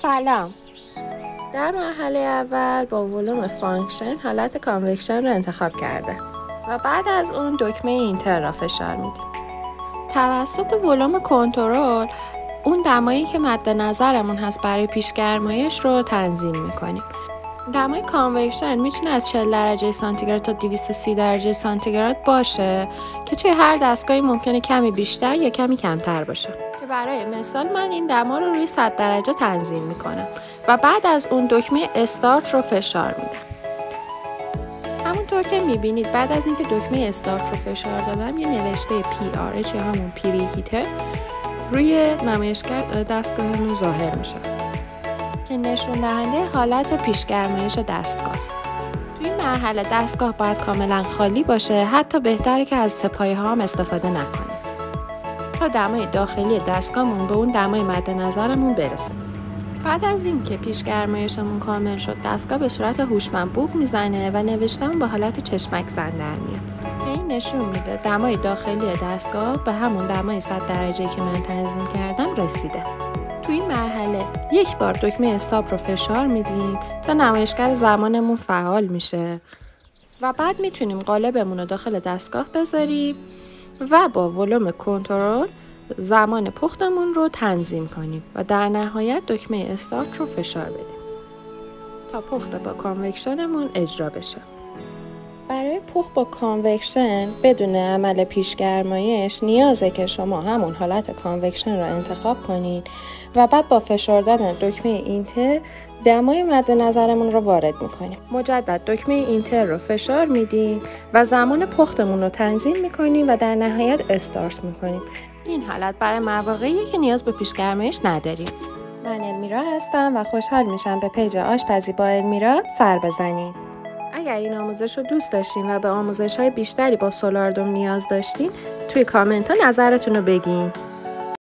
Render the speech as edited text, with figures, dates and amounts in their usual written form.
سلام. در مرحله اول با ولوم فانکشن حالت کانوکشن رو انتخاب کرده و بعد از اون دکمه اینتر را فشار میدیم. توسط ولوم کنترل اون دمایی که مد نظرمون هست برای پیشگرمایش رو تنظیم میکنیم. دمای کانوکشن میتونه از 40 درجه سانتیگراد تا 230 درجه سانتیگراد باشه که توی هر دستگاهی ممکنه کمی بیشتر یا کمی کمتر باشه. که برای مثال من این دما رو روی 100 درجه تنظیم میکنم و بعد از اون دکمه استارت رو فشار میدم. همونطور که میبینید بعد از اینکه دکمه استارت رو فشار دادم یه نوشته PRH یا همون پری هیتر روی نمایشگر دستگاهمون ظاهر میشه که نشون دهنده حالت پیشگرمایش دستگاه است. توی این مرحله دستگاه باید کاملا خالی باشه، حتی بهتره که از سه‌پایه‌ها هم استفاده نکنیم تا دمای داخلی دستگاهمون به اون دمای مد نظرمون برسه. بعد از اینکه پیشگرمایشمون کامل شد دستگاه به صورت هوشمند بوق میزنه و نوشته‌مون به حالت چشمک زن در میاد که این نشون میده دمای داخلی دستگاه به همون دمای 100 درجه‌ای که من تنظیم کردم رسیده. توی این مرحله یک بار دکمه استاپ رو فشار میدیم تا نمایشگر زمانمون فعال میشه و بعد میتونیم قالبمون رو داخل دستگاه بذاریم و با ولوم کنترل زمان پختمون رو تنظیم کنیم و در نهایت دکمه استارت رو فشار بدیم تا پخت با کانوکشنمون اجرا بشه. برای پخت با کانوکشن بدون عمل پیشگرمایش نیازه که شما همون حالت کانوکشن رو انتخاب کنید و بعد با فشار دادن دکمه اینتر دمای مد نظرمون رو وارد میکنیم. مجدد دکمه اینتر رو فشار میدیم و زمان پختمون رو تنظیم میکنیم و در نهایت استارت میکنیم. این حالت برای مواقعی که نیاز به پیشگرمایش نداریم. من المیرا هستم و خوشحال میشم به پیج آشپزی با المیرا سر بزنید. اگر این آموزش رو دوست داشتین و به آموزش‌های بیشتری با سولاردوم نیاز داشتین توی کامنت ها نظرتون رو بگین.